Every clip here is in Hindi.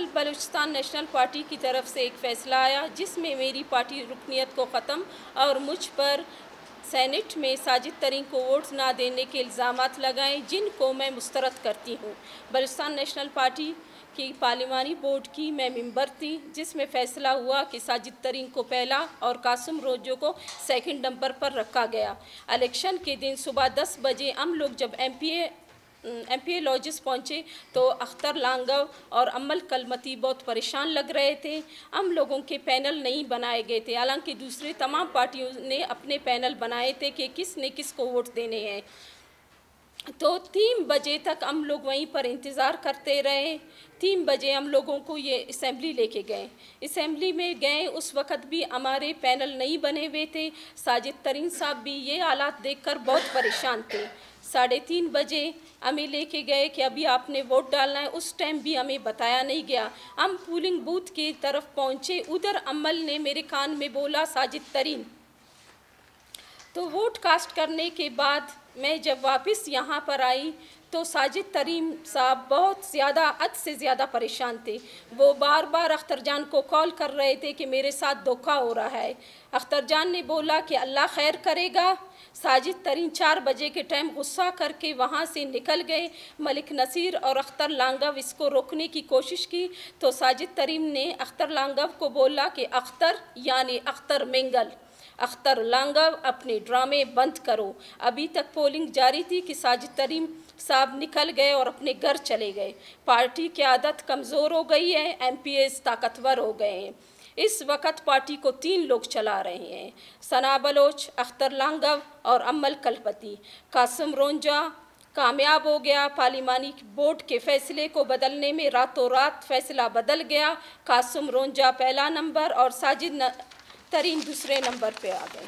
कल बलूचिस्तान नेशनल पार्टी की तरफ से एक फ़ैसला आया जिसमें मेरी पार्टी रुकनीत को ख़त्म और मुझ पर सेनेट में साजिद तरीन को वोट ना देने के इल्ज़ामात लगाए, जिनको मैं मुस्तरद करती हूँ। बलूचिस्तान नेशनल पार्टी की पार्लिमानी बोर्ड की मैं मेंबर थी, जिसमें फ़ैसला हुआ कि साजिद तरीन को पहला और कासिम रोजो को सेकंड नंबर पर रखा गया। इलेक्शन के दिन सुबह 10 बजे हम लोग जब एमपीए लॉजिस पहुँचे तो अख्तर लांगव और अम्मल कलमती बहुत परेशान लग रहे थे। हम लोगों के पैनल नहीं बनाए गए थे, हालांकि दूसरे तमाम पार्टियों ने अपने पैनल बनाए थे कि किसने किसको वोट देने हैं। तो 3 बजे तक हम लोग वहीं पर इंतज़ार करते रहे। 3 बजे हम लोगों को ये असम्बली लेके गए। असम्बली में गए, उस वक़्त भी हमारे पैनल नहीं बने हुए थे। साजिद तरीन साहब भी ये हालात देखकर बहुत परेशान थे। 3:30 बजे हमें लेके गए कि अभी आपने वोट डालना है। उस टाइम भी हमें बताया नहीं गया। हम पोलिंग बूथ की तरफ पहुँचे, उधर अम्मल ने मेरे कान में बोला साजिद तरीन। तो वोट कास्ट करने के बाद मैं जब वापस यहाँ पर आई तो साजिद तरीन साहब बहुत ज़्यादा हद से ज़्यादा परेशान थे। वो बार बार अख्तर जान को कॉल कर रहे थे कि मेरे साथ धोखा हो रहा है। अख्तर जान ने बोला कि अल्लाह खैर करेगा। साजिद तरीन 4 बजे के टाइम गुस्सा करके वहाँ से निकल गए। मलिक नसीर और अख्तर लांगव इसको रोकने की कोशिश की तो साजिद तरीन ने अख्तर लांगव को बोला कि अख्तर यानी अख्तर मेंगल, अख्तर लांगव अपने ड्रामे बंद करो। अभी तक पोलिंग जारी थी कि साजिद तरीन साहब निकल गए और अपने घर चले गए। पार्टी की आदत कमज़ोर हो गई है, एमपीएस ताकतवर हो गए हैं। इस वक्त पार्टी को 3 लोग चला रहे हैं, सना बलोच, अख्तर लांगव और अम्मल कलपति। कासिम रोंजा कामयाब हो गया। पार्लिमानी बोर्ड के फैसले को बदलने में रातों रात फैसला बदल गया। कासिम रोंजा पहला नंबर और साजिद तरीन दूसरे नंबर पे आ गए।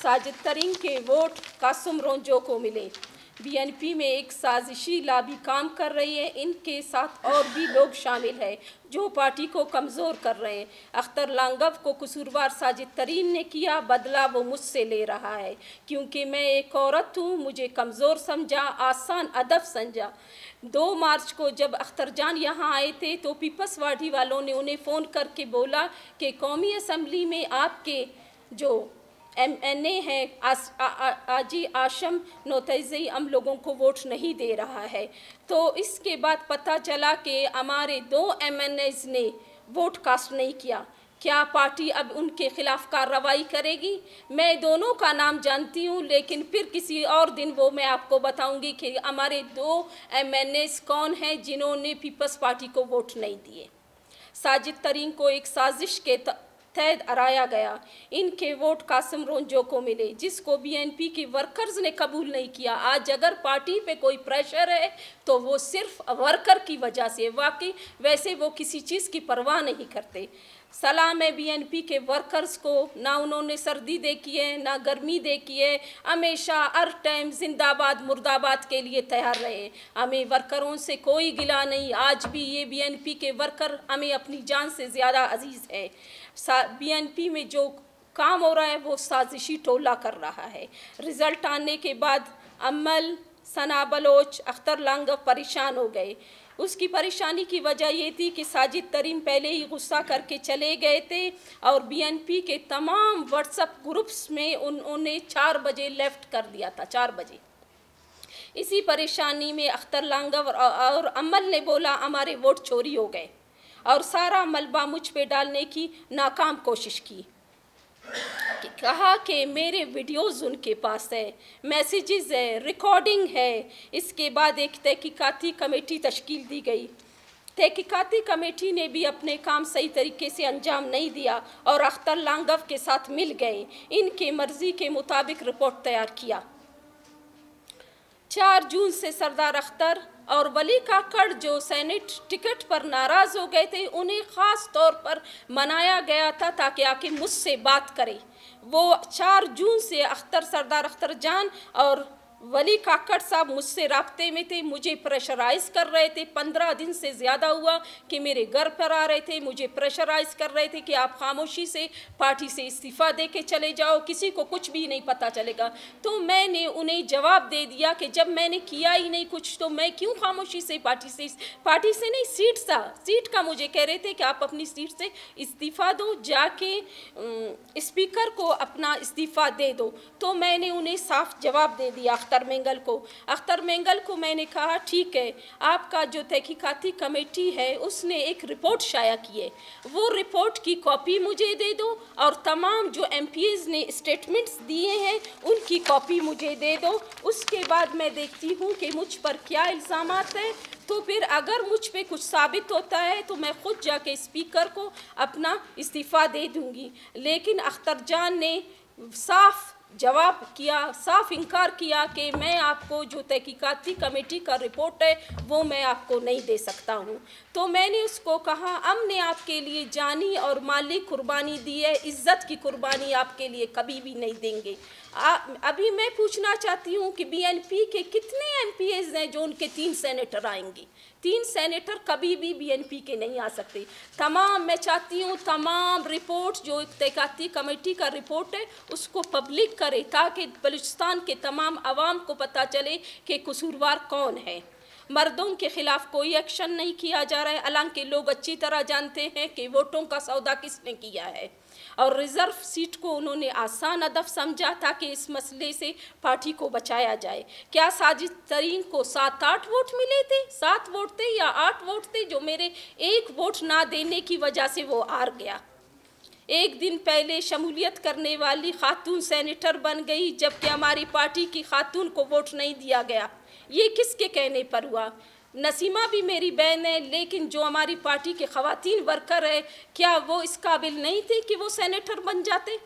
साजिद तरीन के वोट कासिम रोंजो को मिले। बीएनपी में एक साजिशी लाबी काम कर रही है। इनके साथ और भी लोग शामिल हैं जो पार्टी को कमज़ोर कर रहे हैं। अख्तर लांगव को कसूरवार साजिद तरीन ने किया, बदला वो मुझसे ले रहा है। क्योंकि मैं एक औरत हूँ, मुझे कमज़ोर समझा, आसान अदब समझा। 2 मार्च को जब अख्तर जान यहाँ आए थे तो पीपल्स पार्टी वालों ने उन्हें फ़ोन करके बोला कि कौमी असम्बली में आपके जो MNA हैं आजी आशम नोतज़ई हम लोगों को वोट नहीं दे रहा है। तो इसके बाद पता चला कि हमारे 2 MNAs ने वोट कास्ट नहीं किया। क्या पार्टी अब उनके खिलाफ कार्रवाई करेगी? मैं दोनों का नाम जानती हूँ, लेकिन फिर किसी और दिन वो मैं आपको बताऊँगी कि हमारे 2 MNAs कौन हैं जिन्होंने पीपल्स पार्टी को वोट नहीं दिए। साजिद तरीन को एक साजिश के तहत हराया गया। इनके वोट कासिम रोंजो को मिले, जिसको बीएनपी के वर्कर्स ने कबूल नहीं किया। आज अगर पार्टी पे कोई प्रेशर है तो वो सिर्फ वर्कर की वजह से, वाकई वैसे वो किसी चीज़ की परवाह नहीं करते। सलाम है बीएनपी के वर्कर्स को, ना उन्होंने सर्दी देखी है ना गर्मी देखी है, हमेशा हर टाइम जिंदाबाद मुर्दाबाद के लिए तैयार रहे। हमें वर्करों से कोई गिला नहीं। आज भी ये बीएनपी के वर्कर हमें अपनी जान से ज़्यादा अजीज़ है। बीएनपी में जो काम हो रहा है वो साजिशी टोला कर रहा है। रिज़ल्ट आने के बाद अम्मल, सना बलोच, अख्तर लांगव परेशान हो गए। उसकी परेशानी की वजह ये थी कि साजिद तरीन पहले ही गुस्सा करके चले गए थे और बीएनपी के तमाम व्हाट्सएप ग्रुप्स में उन्होंने 4 बजे लेफ्ट कर दिया था, 4 बजे। इसी परेशानी में अख्तर लांगव और अम्मल ने बोला हमारे वोट चोरी हो गए और सारा मलबा मुझ पे डालने की नाकाम कोशिश की। कहा कि मेरे वीडियोज़ उनके पास है, मैसेजेस है, रिकॉर्डिंग है। इसके बाद एक तहकीकाती कमेटी तश्कील दी गई। तहकीकाती कमेटी ने भी अपने काम सही तरीके से अंजाम नहीं दिया और अख्तर लांगव के साथ मिल गए। इनके मर्ज़ी के मुताबिक रिपोर्ट तैयार किया। 4 जून से सरदार अख्तर और वली काकड़ जो सेनेट टिकट पर नाराज़ हो गए थे, उन्हें ख़ास तौर पर मनाया गया था ताकि आके मुझसे बात करें। वो 4 जून से सरदार अख्तर जान और वली काकड़ साहब मुझसे राब्ते में थे, मुझे प्रेशराइज कर रहे थे। 15 दिन से ज़्यादा हुआ कि मेरे घर पर आ रहे थे, मुझे प्रेशराइज कर रहे थे कि आप खामोशी से पार्टी से इस्तीफ़ा दे के चले जाओ, किसी को कुछ भी नहीं पता चलेगा। तो मैंने उन्हें जवाब दे दिया कि जब मैंने किया ही नहीं कुछ तो मैं क्यों खामोशी से पार्टी से नहीं, सीट का मुझे कह रहे थे कि आप अपनी सीट से इस्तीफ़ा दो, जाके स्पीकर को अपना इस्तीफ़ा दे दो। तो मैंने उन्हें साफ जवाब दे दिया अख्तर मेंगल को मैंने कहा ठीक है, आपका जो तहकीकाती कमेटी है उसने एक रिपोर्ट शाया की है, वो रिपोर्ट की कॉपी मुझे दे दो और तमाम जो MPs ने स्टेटमेंट्स दिए हैं उनकी कॉपी मुझे दे दो। उसके बाद मैं देखती हूँ कि मुझ पर क्या इल्ज़ामात हैं, तो फिर अगर मुझ पे कुछ साबित होता है तो मैं ख़ुद जाके स्पीकर को अपना इस्तीफ़ा दे दूँगी। लेकिन अख्तर जान ने साफ जवाब किया, साफ इनकार किया कि मैं आपको जो तहकीकाती कमेटी का रिपोर्ट है वो मैं आपको नहीं दे सकता हूँ। तो मैंने उसको कहा हमने आपके लिए जानी और माली कुर्बानी दी है, इज़्ज़त की कुर्बानी आपके लिए कभी भी नहीं देंगे। अभी मैं पूछना चाहती हूँ कि BNP के कितने MPs हैं जो उनके 3 सेनेटर आएंगे? 3 सेनेटर कभी भी BNP के नहीं आ सकते। मैं चाहती हूँ तमाम रिपोर्ट जो तहकीकाती कमेटी का रिपोर्ट है उसको पब्लिक करे ताकि बलूचिस्तान के तमाम आवाम को पता चले कि कसूरवार कौन है। मर्दों के ख़िलाफ़ कोई एक्शन नहीं किया जा रहा है, हालांकि लोग अच्छी तरह जानते हैं कि वोटों का सौदा किसने किया है और रिज़र्व सीट को उन्होंने आसान हदफ समझा था कि इस मसले से पार्टी को बचाया जाए। क्या साजिद तरीन को 7-8 वोट मिले थे? 7 वोट थे या 8 वोट थे जो मेरे 1 वोट ना देने की वजह से वो हार गया। एक दिन पहले शमूलियत करने वाली खातून सेनेटर बन गई जबकि हमारी पार्टी की खातून को वोट नहीं दिया गया। ये किसके कहने पर हुआ? नसीमा भी मेरी बहन है, लेकिन जो हमारी पार्टी के ख़वातीन वर्कर है क्या वो इस काबिल नहीं थे कि वो सेनेटर बन जाते?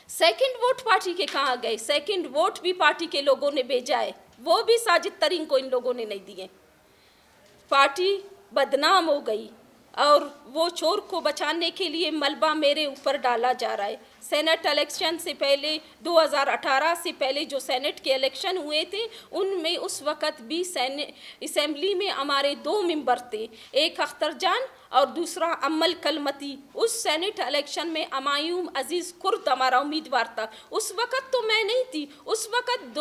सेकंड वोट पार्टी के कहाँ गए? सेकंड वोट भी पार्टी के लोगों ने भेजा है, वो भी साजिद तरीन को इन लोगों ने नहीं दिए। पार्टी बदनाम हो गई और वो चोर को बचाने के लिए मलबा मेरे ऊपर डाला जा रहा है। सेनेट इलेक्शन से पहले 2018 से पहले जो सेनेट के इलेक्शन हुए थे उनमें उस वक़्त भी असेंबली में हमारे 2 मेंबर थे, एक अख्तर जान और दूसरा अम्मल कलमती। उस सेनेट इलेक्शन में अमायूम अजीज़ कुर्द हमारा उम्मीदवार था। उस वक़्त तो मैं नहीं थी, उस वक़्त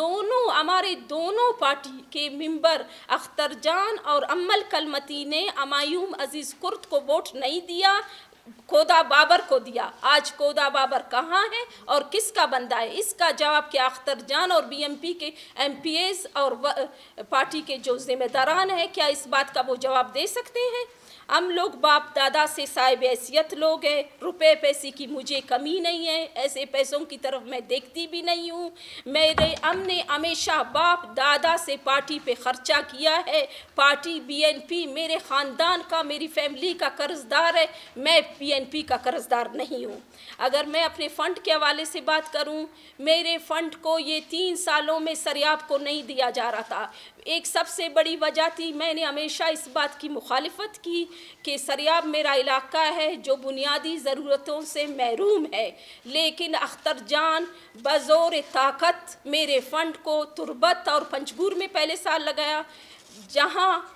हमारे दोनों पार्टी के मेंबर अख्तर जान और अम्मल कलमती ने अमायूम अजीज़ कुर्द को वोट नहीं दिया, कोदा बाबर को दिया। आज कोदा बाबर कहाँ है और किसका बंदा है? इसका जवाब क्या अख्तर जान और BNP के MPs और पार्टी के जो जिम्मेदारान हैं क्या इस बात का वो जवाब दे सकते हैं? हम लोग बाप दादा से साहिब हैसियत लोग हैं, रुपए पैसे की मुझे कमी नहीं है, ऐसे पैसों की तरफ मैं देखती भी नहीं हूँ। हमने हमेशा बाप दादा से पार्टी पे ख़र्चा किया है। पार्टी BNP मेरे ख़ानदान का, मेरी फैमिली का कर्जदार है, मैं BNP का कर्जदार नहीं हूँ। अगर मैं अपने फ़ंड के हवाले से बात करूँ, मेरे फ़ंड को ये 3 सालों में सरियाब को नहीं दिया जा रहा था। एक सबसे बड़ी वजह थी, मैंने हमेशा इस बात की मुखालिफत की कि सरियाब मेरा इलाका है जो बुनियादी ज़रूरतों से महरूम है, लेकिन अख्तर जान बज़ोर ताकत मेरे फ़ंड को तुरबत और पंजगूर में पहले साल लगाया जहाँ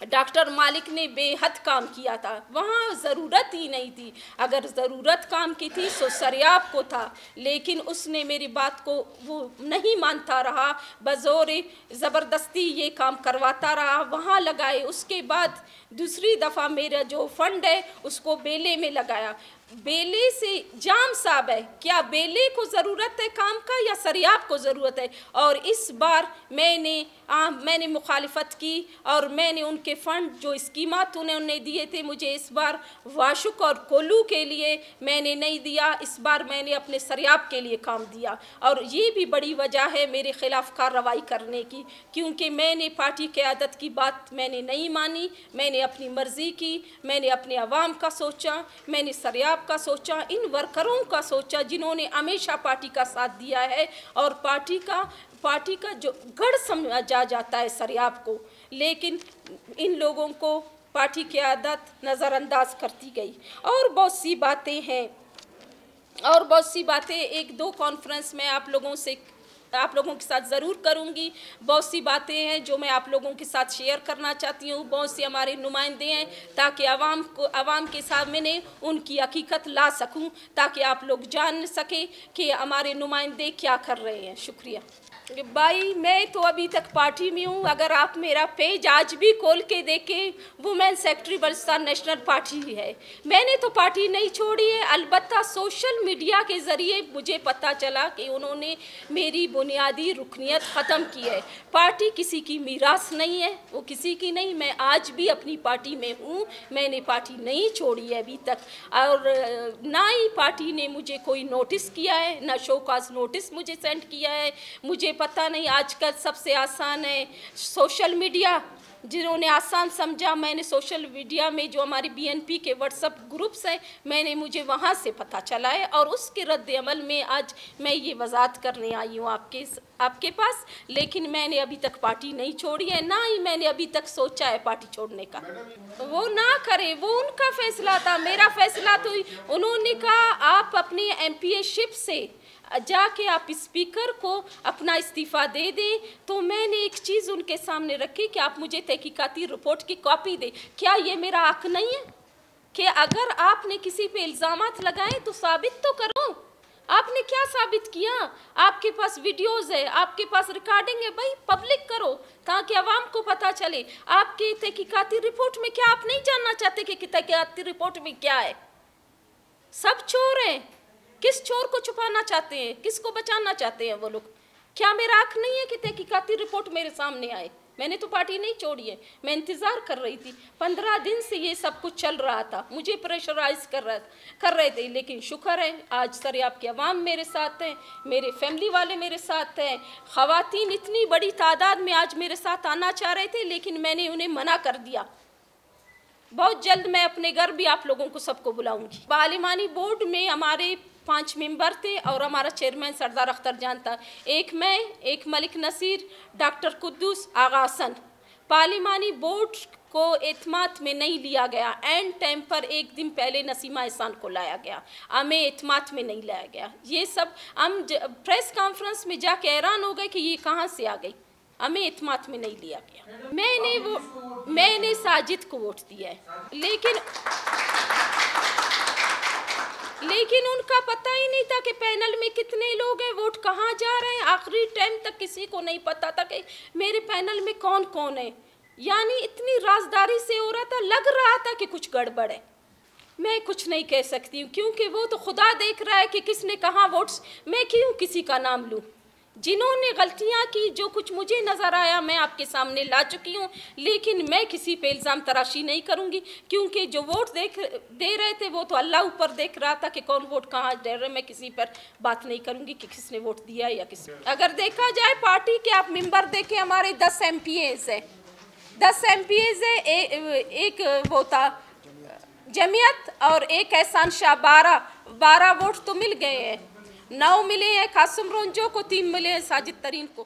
डॉक्टर मालिक ने बेहद काम किया था, वहाँ ज़रूरत ही नहीं थी। अगर ज़रूरत काम की थी तो सरियाब को था, लेकिन उसने मेरी बात को वो नहीं मानता रहा, बज़ोर ज़बरदस्ती ये काम करवाता रहा, वहाँ लगाए। उसके बाद दूसरी दफ़ा मेरा जो फ़ंड है उसको बेले में लगाया। बेले से जाम साहब है, क्या बेले को ज़रूरत है काम का या सरियाब को ज़रूरत है? और इस बार मैंने मुखालिफत की और मैंने उनके फ़ंड जो स्कीमात उन्होंने दिए थे, मुझे इस बार वाशुक और कोलू के लिए मैंने नहीं दिया, इस बार मैंने अपने सरियाब के लिए काम दिया। और ये भी बड़ी वजह है मेरे ख़िलाफ़ कार्रवाई करने की, क्योंकि मैंने पार्टी क़यादत की बात मैंने नहीं मानी, मैंने अपनी मर्ज़ी की, मैंने अपने अवाम का सोचा, मैंने सरियाब का सोचा, इन वर्करों का सोचा जिन्होंने हमेशा पार्टी का साथ दिया है और पार्टी का जो गढ़ समझा जाता है सरियाब को, लेकिन इन लोगों को पार्टी की आदत नज़रअंदाज करती गई। और बहुत सी बातें हैं, 1-2 कॉन्फ्रेंस में आप लोगों से आप लोगों के साथ ज़रूर करूंगी। बहुत सी बातें हैं जो मैं आप लोगों के साथ शेयर करना चाहती हूँ। बहुत से हमारे नुमाइंदे हैं ताकि आवाम के सामने उनकी हकीकत ला सकूं, ताकि आप लोग जान सकें कि हमारे नुमाइंदे क्या कर रहे हैं। शुक्रिया भाई। मैं तो अभी तक पार्टी में हूँ। अगर आप मेरा पेज आज भी खोल के देखें, women secretary Balochistan national party ही है। मैंने तो पार्टी नहीं छोड़ी है। अलबत्ता सोशल मीडिया के ज़रिए मुझे पता चला कि उन्होंने मेरी बुनियादी रुकनियत ख़त्म की है। पार्टी किसी की मीरास नहीं है, वो किसी की नहीं। मैं आज भी अपनी पार्टी में हूँ, मैंने पार्टी नहीं छोड़ी है अभी तक। और ना ही पार्टी ने मुझे कोई नोटिस किया है, ना शोकाज नोटिस मुझे सेंड किया है। मुझे पता नहीं, आजकल सबसे आसान है सोशल मीडिया। जिन्होंने आसान समझा, मैंने सोशल मीडिया में जो हमारी BNP के व्हाट्सएप ग्रुप्स हैं, मुझे वहाँ से पता चला है और उसके रद्द अमल में आज मैं ये वजाहत करने आई हूँ आपके पास। लेकिन मैंने अभी तक पार्टी नहीं छोड़ी है, ना ही मैंने अभी तक सोचा है पार्टी छोड़ने का। वो ना करे, वो उनका फैसला था, मेरा फैसला तो उन्होंने कहा आप अपनी MPA-शिप से जाके आप स्पीकर को अपना इस्तीफ़ा दे दें। तो मैंने एक चीज़ उनके सामने रखी कि आप मुझे तहकीकाती रिपोर्ट की कॉपी दें। क्या ये मेरा हक नहीं है कि अगर आपने किसी पे इल्ज़ामात लगाए तो साबित तो करो। आपने क्या साबित किया? आपके पास वीडियोज़ है, आपके पास रिकॉर्डिंग है, भाई पब्लिक करो ताकि आवाम को पता चले। आपके तहकीकाती रिपोर्ट में क्या आप नहीं जानना चाहते कि तहकीकाती रिपोर्ट में क्या है? सब चोर हैं। किस चोर को छुपाना चाहते हैं, किसको बचाना चाहते हैं वो लोग? क्या मेरा हक नहीं है कि तहकीकाती रिपोर्ट मेरे सामने आए? मैंने तो पार्टी नहीं छोड़ी है, मैं इंतज़ार कर रही थी। 15 दिन से ये सब कुछ चल रहा था, मुझे प्रेशराइज कर रहे थे। लेकिन शुक्र है आज सर आपके अवाम मेरे साथ हैं, मेरे फैमिली वाले मेरे साथ हैं। ख़वातीन इतनी बड़ी तादाद में आज मेरे साथ आना चाह रहे थे, लेकिन मैंने उन्हें मना कर दिया। बहुत जल्द मैं अपने घर भी आप लोगों को सबको बुलाऊंगी। पार्लिमानी बोर्ड में हमारे 5 मेंबर थे और हमारा चेयरमैन सरदार अख्तर जान था। एक मैं, एक मलिक नसीर, डॉक्टर कुद्दूस, आगा हसन। पार्लिमानी बोर्ड को एतमाद में नहीं लिया गया। एंड टाइम पर एक दिन पहले नसीमा एहसान को लाया गया, हमें एतमाद में नहीं लाया गया। ये सब हम प्रेस कॉन्फ्रेंस में जाके हैरान हो गए कि ये कहाँ से आ गई, हमें एतमाद में नहीं लिया गया। मैंने साजिद को वोट दिया है, लेकिन उनका पता ही नहीं था कि पैनल में कितने लोग हैं, वोट कहाँ जा रहे हैं। आखिरी टाइम तक किसी को नहीं पता था कि मेरे पैनल में कौन कौन है। यानी इतनी राजदारी से हो रहा था, लग रहा था कि कुछ गड़बड़ है। मैं कुछ नहीं कह सकती हूँ क्योंकि वो तो खुदा देख रहा है कि किसने कहाँ वोट्स। मैं क्यों किसी का नाम लूँ? जिन्होंने गलतियां की, जो कुछ मुझे नज़र आया मैं आपके सामने ला चुकी हूं। लेकिन मैं किसी पे इल्ज़ाम तराशी नहीं करूंगी क्योंकि जो वोट दे रहे थे वो तो अल्लाह ऊपर देख रहा था कि कौन वोट कहाँ दे रहे। मैं किसी पर बात नहीं करूंगी कि किसने वोट दिया या किस। अगर देखा जाए पार्टी के आप मेंबर देखें, हमारे 10 MPAs हैं, 10 MPAs है। एक वो था जमीयत और एक एहसान शाह। 12 वोट तो मिल गए हैं। 9 मिले हैं कासिम रोंजो को, 3 मिले हैं साजिद तरीन को।